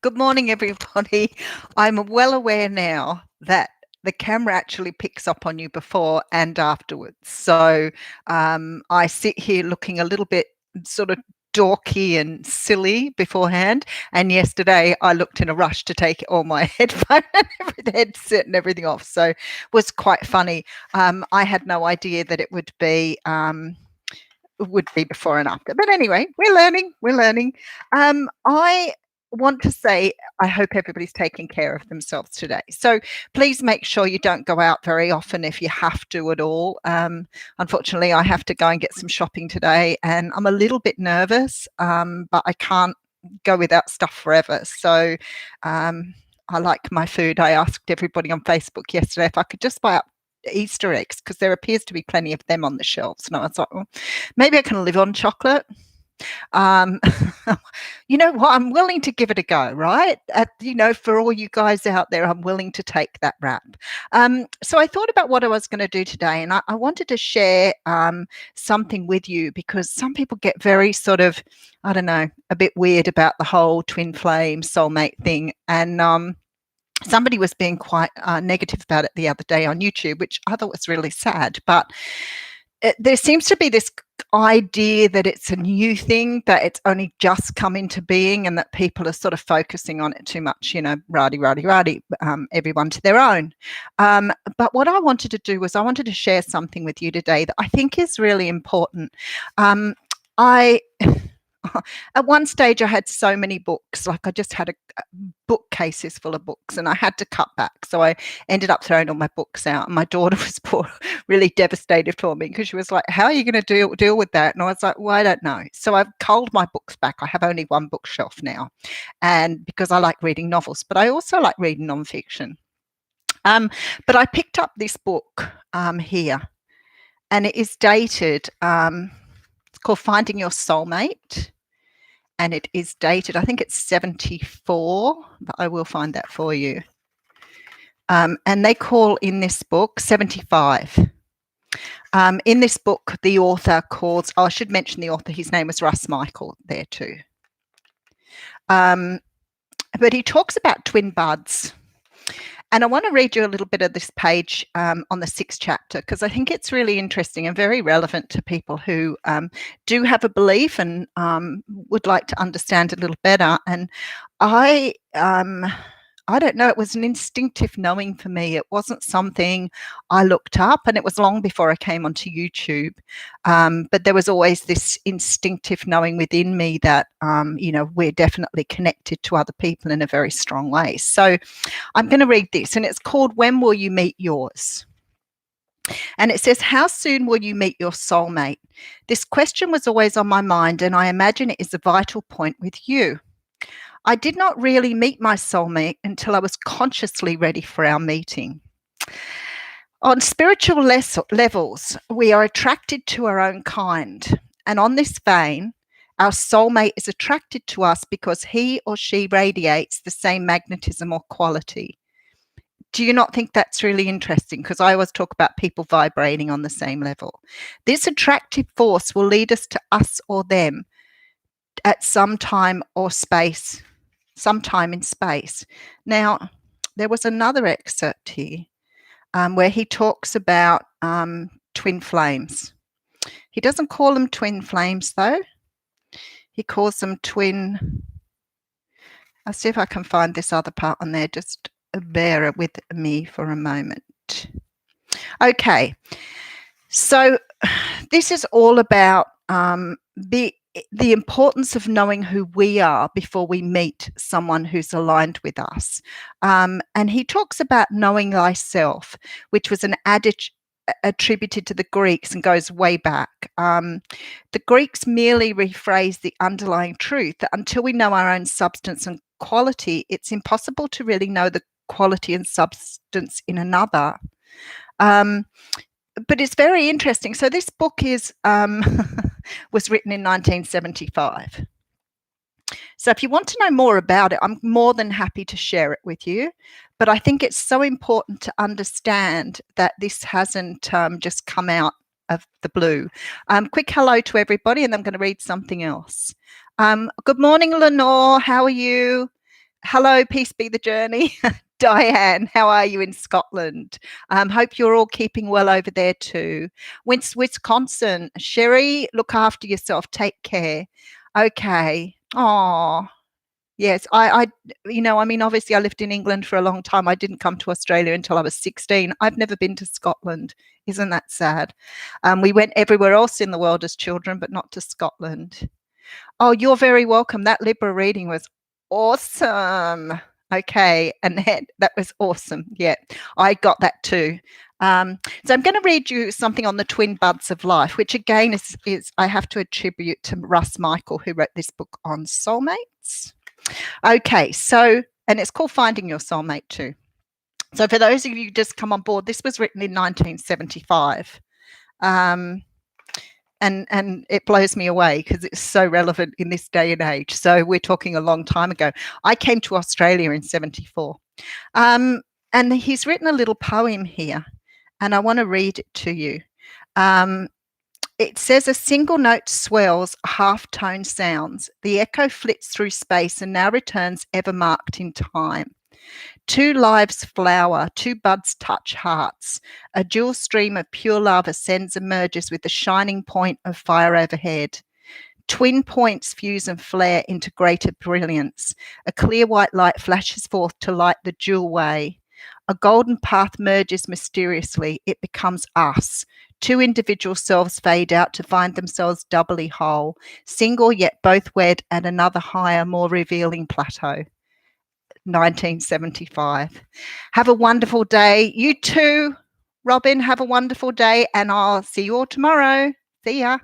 Good morning, everybody. I'm well aware now that the camera actually picks up on you before and afterwards. So I sit here looking a little bit sort of dorky and silly beforehand. And yesterday I looked in a rush to take all my headphone and headset and everything off. So it was quite funny. I had no idea that it would be before and after. But anyway, we're learning. We're learning. I want to say I hope everybody's taking care of themselves today. So please make sure you don't go out very often if you have to at all. Unfortunately, I have to go and get some shopping today, and I'm a little bit nervous, but I can't go without stuff forever. So I like my food. I asked everybody on Facebook yesterday if I could just buy up Easter eggs because there appears to be plenty of them on the shelves. And I was like, well, maybe I can live on chocolate. Um, you know what? I'm willing to give it a go, right? For all you guys out there, I'm willing to take that rap. So I thought about what I was going to do today, and I wanted to share something with you because some people get very sort of, I don't know, a bit weird about the whole twin flame soulmate thing. And somebody was being quite negative about it the other day on YouTube, which I thought was really sad. But there seems to be this idea that it's a new thing, that it's only just come into being, and that people are sort of focusing on it too much, rowdy, everyone to their own. But what I wanted to do was I wanted to share something with you today that I think is really important. I At one stage I had so many books, like I just had bookcases full of books, and I had to cut back. So I ended up throwing all my books out, and my daughter was really devastated for me because she was like, how are you going to deal with that? And I was like, well, I don't know. So I've culled my books back. I have only one bookshelf now, and because I like reading novels, but I also like reading nonfiction. But I picked up this book here, and it is dated. It's called Finding Your Soulmate, and it is dated, I think it's 74, but I will find that for you. And they call in this book 75. In this book, the author calls, I should mention the author, his name was Russ Michael there too. But he talks about twin buds. And I want to read you a little bit of this page on the 6th chapter, because I think it's really interesting and very relevant to people who do have a belief and would like to understand a little better. And I don't know, it was an instinctive knowing for me. It wasn't something I looked up, and it was long before I came onto YouTube. But there was always this instinctive knowing within me that, we're definitely connected to other people in a very strong way. So I'm going to read this, and it's called When Will You Meet Yours? And it says, how soon will you meet your soulmate? This question was always on my mind, and I imagine it is a vital point with you. I did not really meet my soulmate until I was consciously ready for our meeting. On spiritual levels, we are attracted to our own kind. And on this vein, our soulmate is attracted to us because he or she radiates the same magnetism or quality. Do you not think that's really interesting? Because I always talk about people vibrating on the same level. This attractive force will lead us to us or them at some time or space. Sometime in space. Now, there was another excerpt here where he talks about twin flames. He doesn't call them twin flames, though. He calls them twin. I'll see if I can find this other part on there. Just bear with me for a moment. Okay. So this is all about the importance of knowing who we are before we meet someone who's aligned with us. And he talks about knowing thyself, which was an adage attributed to the Greeks and goes way back. The Greeks merely rephrase the underlying truth that until we know our own substance and quality, it's impossible to really know the quality and substance in another. But it's very interesting. So this book is was written in 1975. So if you want to know more about it, I'm more than happy to share it with you. But I think it's so important to understand that this hasn't just come out of the blue. Quick hello to everybody, and I'm going to read something else. Good morning, Lenore. How are you? Hello, peace be the journey. Diane, how are you in Scotland? Hope you're all keeping well over there too. Wisconsin, Sherry, look after yourself. Take care. Okay. Oh, yes. I mean, obviously, I lived in England for a long time. I didn't come to Australia until I was 16. I've never been to Scotland. Isn't that sad? We went everywhere else in the world as children, but not to Scotland. Oh, you're very welcome. That Libra reading was awesome. Okay, and that was awesome. Yeah, I got that too. So I'm going to read you something on the twin buds of life, which again is I have to attribute to Russ Michael, who wrote this book on soulmates. Okay, so and it's called Finding Your Soulmate too. So for those of you who just come on board, this was written in 1975. And it blows me away because it's so relevant in this day and age. So we're talking a long time ago. I came to Australia in 74. And he's written a little poem here, and I want to read it to you. It says, a single note swells, half-tone sounds. The echo flits through space and now returns ever marked in time. Two lives flower, two buds touch hearts. A dual stream of pure love ascends and merges with the shining point of fire overhead. Twin points fuse and flare into greater brilliance. A clear white light flashes forth to light the dual way. A golden path merges mysteriously. It becomes us. Two individual selves fade out to find themselves doubly whole, single yet both wed at another higher, more revealing plateau. 1975. Have a wonderful day. You too, Robin. Have a wonderful day, and I'll see you all tomorrow. See ya.